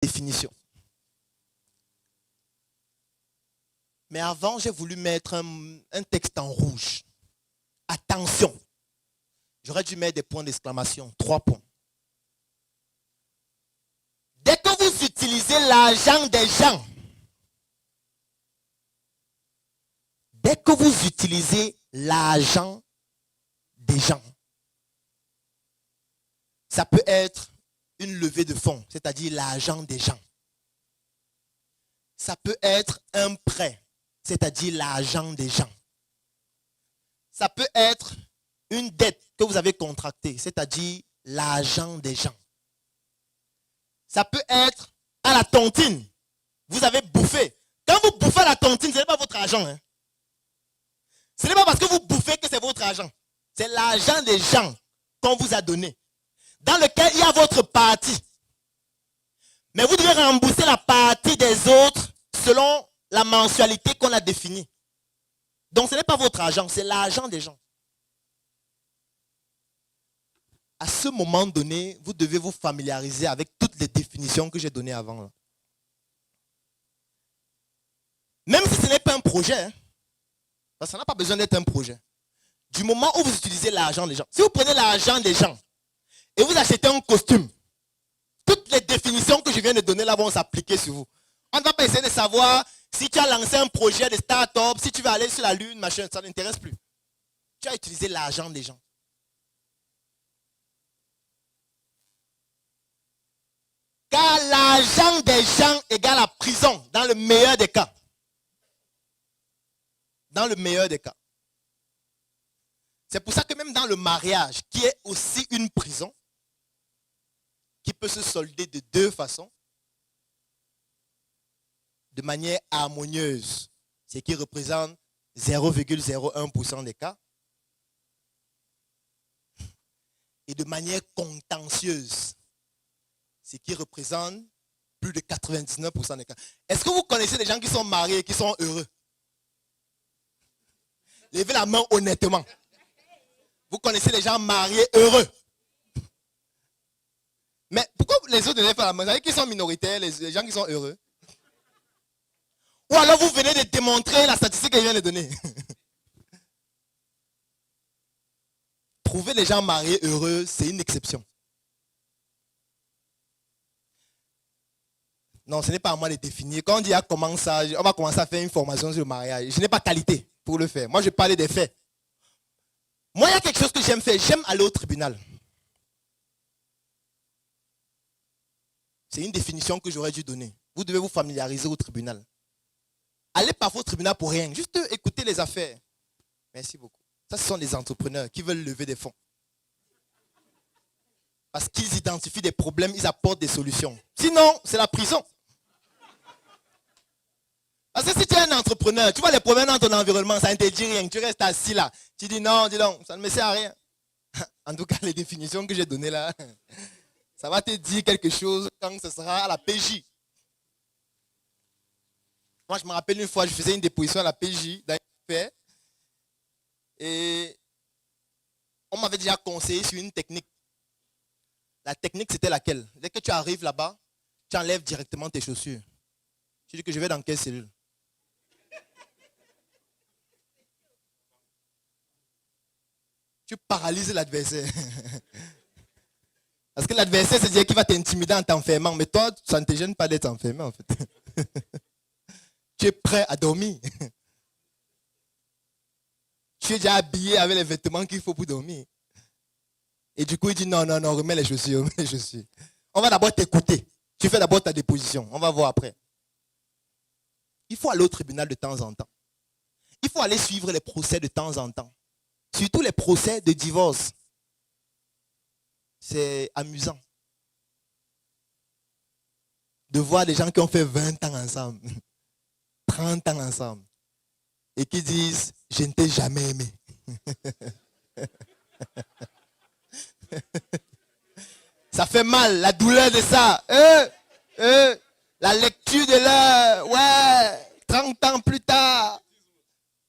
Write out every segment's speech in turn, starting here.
définition. Mais avant, j'ai voulu mettre un texte en rouge. Attention. J'aurais dû mettre des points d'exclamation. 3 points. Dès que vous utilisez l'argent des gens, dès que vous utilisez l'argent des gens, ça peut être une levée de fonds, c'est-à-dire l'argent des gens. Ça peut être un prêt, c'est-à-dire l'argent des gens. Ça peut être une dette que vous avez contractée, c'est-à-dire l'argent des gens. Ça peut être à la tontine. Vous avez bouffé. Quand vous bouffez à la tontine, ce n'est pas votre argent. Hein. Ce n'est pas parce que vous bouffez que c'est votre argent. C'est l'argent des gens qu'on vous a donné, dans lequel il y a votre partie. Mais vous devez rembourser la partie des autres selon la mensualité qu'on a définie. Donc ce n'est pas votre argent, c'est l'argent des gens. À ce moment donné, vous devez vous familiariser avec toutes les définitions que j'ai données avant. Là. Même si ce n'est pas un projet, hein, parce que ça n'a pas besoin d'être un projet. Du moment où vous utilisez l'argent des gens, si vous prenez l'argent des gens et vous achetez un costume, toutes les définitions que je viens de donner là vont s'appliquer sur vous. On ne va pas essayer de savoir si tu as lancé un projet de start-up, si tu vas aller sur la lune, machin, ça n'intéresse plus. Tu as utilisé l'argent des gens. Car l'argent des gens égale la prison, dans le meilleur des cas. Dans le meilleur des cas. C'est pour ça que même dans le mariage, qui est aussi une prison, qui peut se solder de 2 façons, de manière harmonieuse, ce qui représente 0,01% des cas, et de manière contentieuse, ce qui représente plus de 99% des cas. Est-ce que vous connaissez des gens qui sont mariés et qui sont heureux? Levez la main honnêtement. Vous connaissez les gens mariés heureux. Mais pourquoi les autres ne lèvent pas la main? Vous savez qui sont minoritaires, les gens qui sont heureux? Ou alors vous venez de démontrer la statistique que je viens de donner. Trouver les gens mariés heureux, c'est une exception. Non, ce n'est pas à moi de définir. Quand on dit comment ça, on va commencer à faire une formation sur le mariage. Je n'ai pas qualité pour le faire. Moi, je parlais des faits. Moi, il y a quelque chose que j'aime faire. J'aime aller au tribunal. C'est une définition que j'aurais dû donner. Vous devez vous familiariser au tribunal. Allez parfois au tribunal pour rien. Juste écouter les affaires. Merci beaucoup. Ça, ce sont des entrepreneurs qui veulent lever des fonds. Parce qu'ils identifient des problèmes, ils apportent des solutions. Sinon, c'est la prison. Parce que si tu es un entrepreneur, tu vois les problèmes dans ton environnement, ça ne te dit rien. Tu restes assis là. Tu dis non, dis donc, ça ne me sert à rien. En tout cas, les définitions que j'ai données là, ça va te dire quelque chose quand ce sera à la PJ. Moi, je me rappelle une fois, je faisais une déposition à la PJ dans une affaire. Et on m'avait déjà conseillé sur une technique. La technique, c'était laquelle? Dès que tu arrives là-bas, tu enlèves directement tes chaussures. Tu dis que je vais dans quelle cellule? Tu paralyses l'adversaire. Parce que l'adversaire, c'est-à-dire qu'il va t'intimider en t'enfermant. Mais toi, ça ne te gêne pas d'être enfermé, en fait. Tu es prêt à dormir. Tu es déjà habillé avec les vêtements qu'il faut pour dormir. Et du coup, il dit non, non, non, remets les chaussures, remets les chaussures. On va d'abord t'écouter. Tu fais d'abord ta déposition. On va voir après. Il faut aller au tribunal de temps en temps. Il faut aller suivre les procès de temps en temps. Surtout les procès de divorce. C'est amusant de voir des gens qui ont fait 20 ans ensemble, 30 ans ensemble, et qui disent « je ne t'ai jamais aimé ». Ça fait mal, la douleur de ça. La lecture de l'heure, ouais, 30 ans plus tard.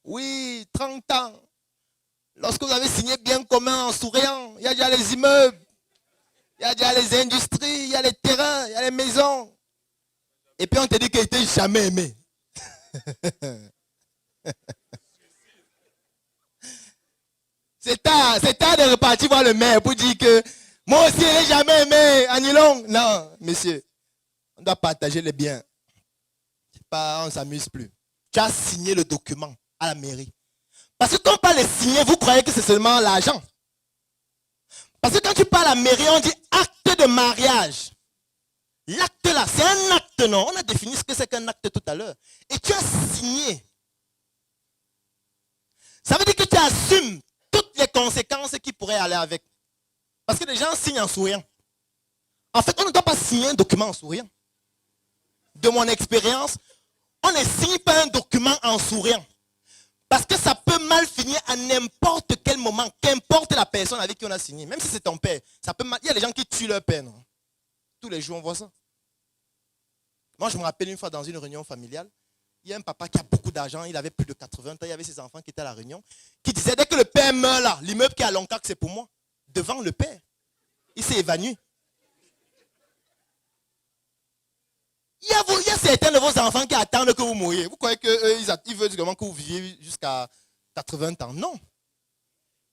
Oui, 30 ans. Lorsque vous avez signé bien commun en souriant, il y a déjà les immeubles, il y a déjà les industries, il y a les terrains, il y a les maisons. Et puis on te dit qu'il n'était jamais aimé. C'est tard de repartir voir le maire pour dire que moi aussi, il n'est jamais aimé. Annulons. Non, monsieur. On doit partager les biens. Pas, on ne s'amuse plus. Tu as signé le document à la mairie. Parce que quand on parle de signer, vous croyez que c'est seulement l'argent. Parce que quand tu parles à la mairie, on dit acte de mariage. L'acte là, c'est un acte, non? On a défini ce que c'est qu'un acte tout à l'heure. Et tu as signé. Ça veut dire que tu assumes toutes les conséquences qui pourraient aller avec. Parce que les gens signent en souriant. En fait, on ne doit pas signer un document en souriant. De mon expérience, on ne signe pas un document en souriant. Parce que ça peut mal finir à n'importe quel moment, qu'importe la personne avec qui on a signé. Même si c'est ton père, ça peut mal. Il y a des gens qui tuent leur père, non? Tous les jours, on voit ça. Moi, je me rappelle une fois dans une réunion familiale, il y a un papa qui a beaucoup d'argent, il avait plus de 80 ans, il y avait ses enfants qui étaient à la réunion, qui disait, dès que le père meurt là, l'immeuble qui est à Loncac, c'est pour moi. Devant le père. Il s'est évanoui. Il y a certains de vos enfants qui attendent que vous mouriez. Vous croyez qu'ils veulent vraiment que vous viviez jusqu'à 80 ans? Non.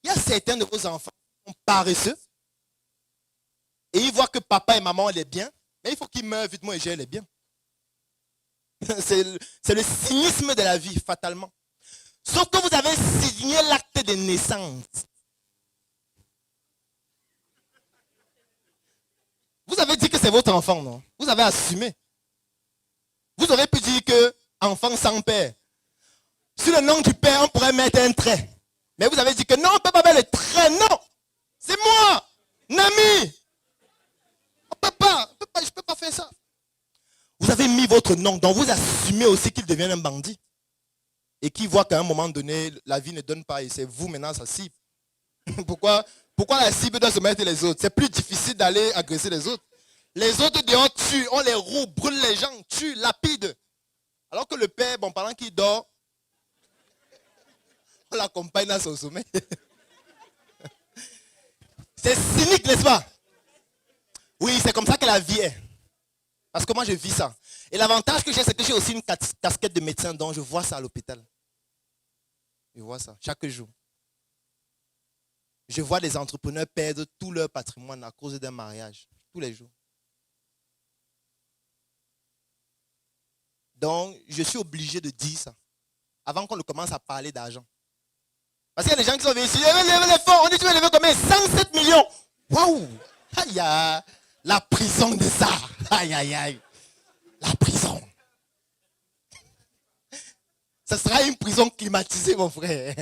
Il y a certains de vos enfants qui sont paresseux. Et ils voient que papa et maman ont les biens. Mais il faut qu'ils meurent vite, moi et j'ai les biens. C'est le cynisme de la vie, fatalement. Sauf que vous avez signé l'acte de naissance. Vous avez dit que c'est votre enfant, non? Vous avez assumé. Vous aurez pu dire que enfant sans père. Sur le nom du père, on pourrait mettre un trait. Mais vous avez dit que non, on ne peut pas mettre le trait. Non, c'est moi, Nami. On ne peut pas, je ne peux pas faire ça. Vous avez mis votre nom, donc vous assumez aussi qu'il devienne un bandit. Et qu'il voit qu'à un moment donné, la vie ne donne pas et c'est vous maintenant sa cible. Pourquoi la cible doit se mettre les autres? C'est plus difficile d'aller agresser les autres. Les autres dehors tuent, on les roule, brûle les gens, tuent, lapident. Alors que le père, bon, pendant qu'il dort, on l'accompagne dans son sommeil. C'est cynique, n'est-ce pas? Oui, c'est comme ça que la vie est. Parce que moi, je vis ça. Et l'avantage que j'ai, c'est que j'ai aussi une casquette de médecin, donc je vois ça à l'hôpital. Je vois ça, chaque jour. Je vois des entrepreneurs perdre tout leur patrimoine à cause d'un mariage, tous les jours. Donc, je suis obligé de dire ça, avant qu'on ne commence à parler d'argent. Parce qu'il y a des gens qui sont venus ici, levez les fonds, on dit tu veux lever combien? 107 millions. Waouh! Aïe, aïe, la prison de ça. Aïe, aïe, aïe. La prison. Ce sera une prison climatisée, mon frère.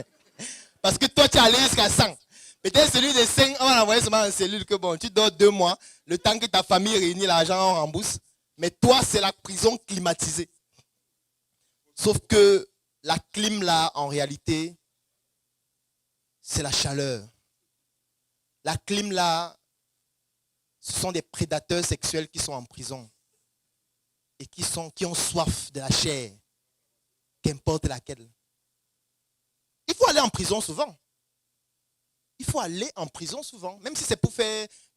Parce que toi, tu es allé jusqu'à 100. Peut-être celui de 5, on va l'envoyer seulement en cellule que bon, tu dors 2 mois, le temps que ta famille réunit l'argent, on rembourse. Mais toi, c'est la prison climatisée. Sauf que la clim là, en réalité, c'est la chaleur. La clim là, ce sont des prédateurs sexuels qui sont en prison. Et qui ont soif de la chair, qu'importe laquelle. Il faut aller en prison souvent. Il faut aller en prison souvent. Même si c'est pour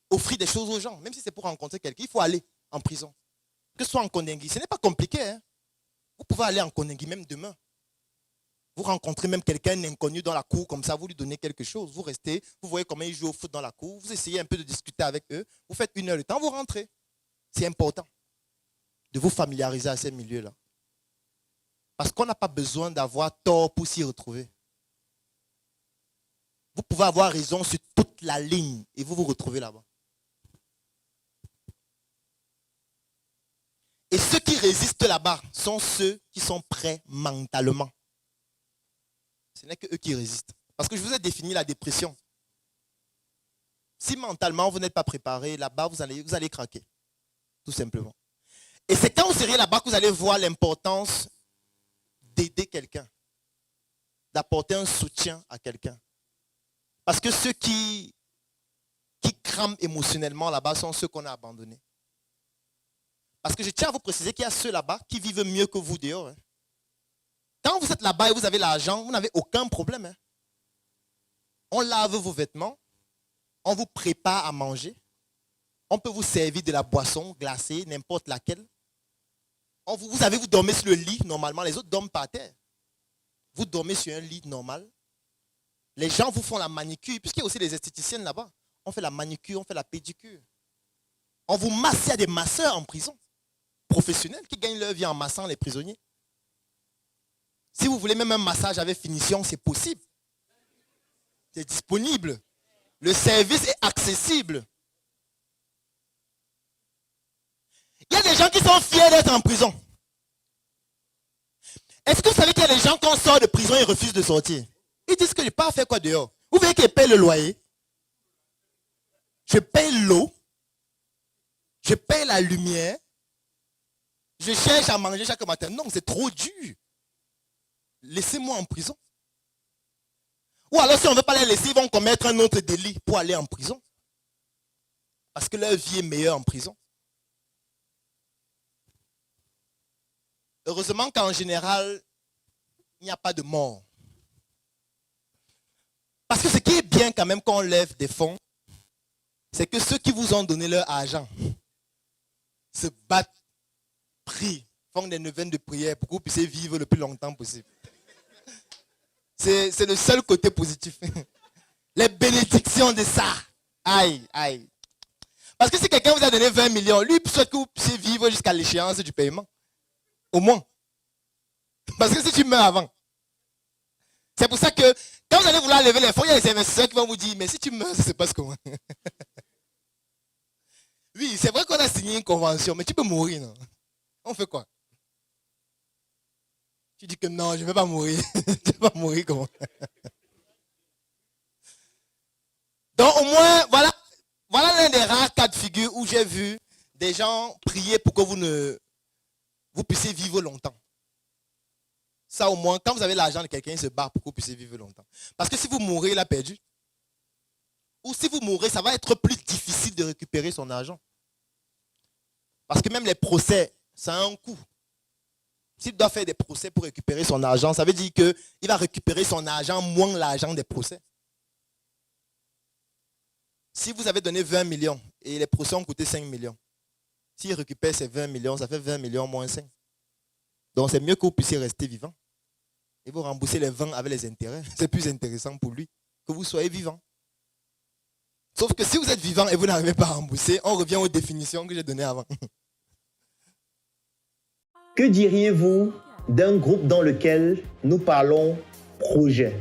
offrir des choses aux gens, même si c'est pour rencontrer quelqu'un, il faut aller en prison. Que ce soit en Kondengi, ce n'est pas compliqué. Hein? Vous pouvez aller en Kondengi même demain. Vous rencontrez même quelqu'un inconnu dans la cour, comme ça, vous lui donnez quelque chose. Vous restez, vous voyez comment ils jouent au foot dans la cour, vous essayez un peu de discuter avec eux, vous faites 1 heure de temps, vous rentrez. C'est important de vous familiariser à ces milieux-là. Parce qu'on n'a pas besoin d'avoir tort pour s'y retrouver. Vous pouvez avoir raison sur toute la ligne et vous vous retrouvez là-bas. Et ceux qui résistent là-bas sont ceux qui sont prêts mentalement. Ce n'est que eux qui résistent. Parce que je vous ai défini la dépression. Si mentalement vous n'êtes pas préparé, là-bas vous allez craquer. Tout simplement. Et c'est quand vous serez là-bas que vous allez voir l'importance d'aider quelqu'un. D'apporter un soutien à quelqu'un. Parce que ceux qui crament émotionnellement là-bas sont ceux qu'on a abandonnés. Parce que je tiens à vous préciser qu'il y a ceux là-bas qui vivent mieux que vous dehors. Hein. Quand vous êtes là-bas et vous avez l'argent, vous n'avez aucun problème. Hein. On lave vos vêtements, on vous prépare à manger, on peut vous servir de la boisson glacée, n'importe laquelle. Vous dormez sur le lit normalement, les autres dorment par terre. Vous dormez sur un lit normal. Les gens vous font la manicure, puisqu'il y a aussi des esthéticiennes là-bas. On fait la manicure, on fait la pédicure. On vous masse, il y a des masseurs en prison, professionnels, qui gagnent leur vie en massant les prisonniers. Si vous voulez même un massage avec finition, c'est possible. C'est disponible. Le service est accessible. Il y a des gens qui sont fiers d'être en prison. Est-ce que vous savez qu'il y a des gens, quand on sort de prison, ils refusent de sortir? Ils disent que je n'ai pas fait quoi dehors. Vous voyez qu'ils payent le loyer. Je paye l'eau. Je paye la lumière. Je cherche à manger chaque matin. Non, c'est trop dur. Laissez-moi en prison. Ou alors si on ne veut pas les laisser, ils vont commettre un autre délit pour aller en prison. Parce que leur vie est meilleure en prison. Heureusement qu'en général, il n'y a pas de mort. Parce que ce qui est bien quand même quand on lève des fonds, c'est que ceux qui vous ont donné leur argent se battent, prient, font des neuvaines de prière pour que vous puissiez vivre le plus longtemps possible. C'est le seul côté positif. Les bénédictions de ça. Aïe, aïe. Parce que si quelqu'un vous a donné 20 millions, lui souhaite que vous puissiez vivre jusqu'à l'échéance du paiement. Au moins. Parce que si tu meurs avant. C'est pour ça que quand vous allez vouloir lever les fonds, il y a des investisseurs qui vont vous dire, mais si tu meurs, ça se passe comment? Oui, c'est vrai qu'on a signé une convention, mais tu peux mourir, non? On fait quoi? Tu dis que non, je ne vais pas mourir. Tu ne vas pas mourir comment? Donc au moins, voilà l'un des rares cas de figure où j'ai vu des gens prier pour que vous puissiez vivre longtemps. Ça au moins, quand vous avez l'argent de quelqu'un, il se bat pour que vous puissiez vivre longtemps. Parce que si vous mourrez, il a perdu. Ou si vous mourrez, ça va être plus difficile de récupérer son argent. Parce que même les procès, ça a un coût. S'il doit faire des procès pour récupérer son argent, ça veut dire qu'il va récupérer son argent moins l'argent des procès. Si vous avez donné 20 millions et les procès ont coûté 5 millions, s'il récupère ces 20 millions, ça fait 20 millions moins 5. Donc c'est mieux que vous puissiez rester vivant. Et vous remboursez les 20 avec les intérêts. C'est plus intéressant pour lui que vous soyez vivant. Sauf que si vous êtes vivant et vous n'arrivez pas à rembourser, on revient aux définitions que j'ai données avant. Que diriez-vous d'un groupe dans lequel nous parlons projet,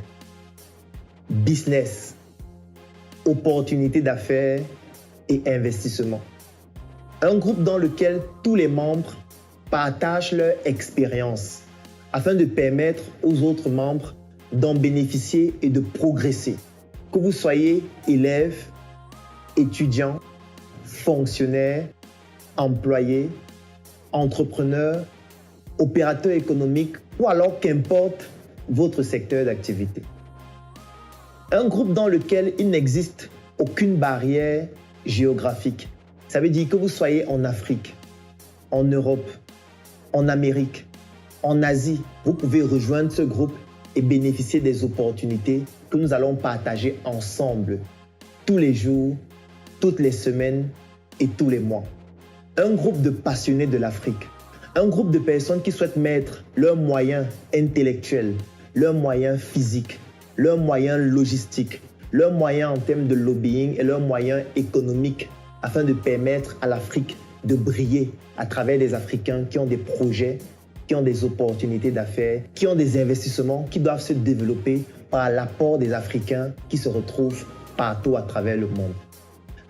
business, opportunités d'affaires et investissement? Un groupe dans lequel tous les membres partagent leur expérience afin de permettre aux autres membres d'en bénéficier et de progresser. Que vous soyez élève, étudiant, fonctionnaire, employé, entrepreneur, opérateur économique ou alors qu'importe votre secteur d'activité. Un groupe dans lequel il n'existe aucune barrière géographique. Ça veut dire que vous soyez en Afrique, en Europe, en Amérique, en Asie, vous pouvez rejoindre ce groupe et bénéficier des opportunités que nous allons partager ensemble tous les jours, toutes les semaines et tous les mois. Un groupe de passionnés de l'Afrique. Un groupe de personnes qui souhaitent mettre leurs moyens intellectuels, leurs moyens physiques, leurs moyens logistiques, leurs moyens en termes de lobbying et leurs moyens économiques afin de permettre à l'Afrique de briller à travers des Africains qui ont des projets, qui ont des opportunités d'affaires, qui ont des investissements qui doivent se développer par l'apport des Africains qui se retrouvent partout à travers le monde.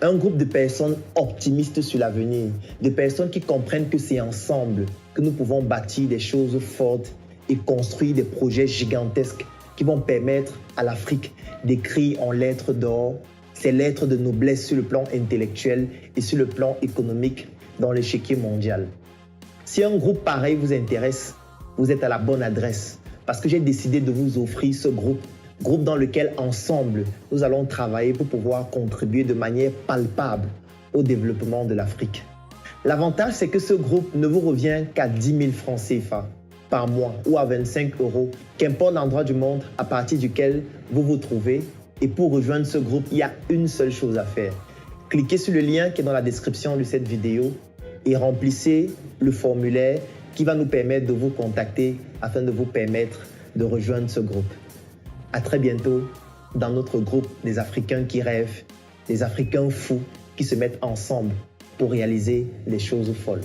Un groupe de personnes optimistes sur l'avenir, de personnes qui comprennent que c'est ensemble que nous pouvons bâtir des choses fortes et construire des projets gigantesques qui vont permettre à l'Afrique d'écrire en lettres d'or ces lettres de noblesse sur le plan intellectuel et sur le plan économique dans l'échiquier mondial. Si un groupe pareil vous intéresse, vous êtes à la bonne adresse parce que j'ai décidé de vous offrir ce groupe dans lequel ensemble nous allons travailler pour pouvoir contribuer de manière palpable au développement de l'Afrique. L'avantage, c'est que ce groupe ne vous revient qu'à 10 000 francs CFA par mois ou à 25 €, qu'importe l'endroit du monde à partir duquel vous vous trouvez. Et pour rejoindre ce groupe, il y a une seule chose à faire. Cliquez sur le lien qui est dans la description de cette vidéo et remplissez le formulaire qui va nous permettre de vous contacter afin de vous permettre de rejoindre ce groupe. À très bientôt dans notre groupe des Africains qui rêvent, des Africains fous qui se mettent ensemble pour réaliser des choses folles.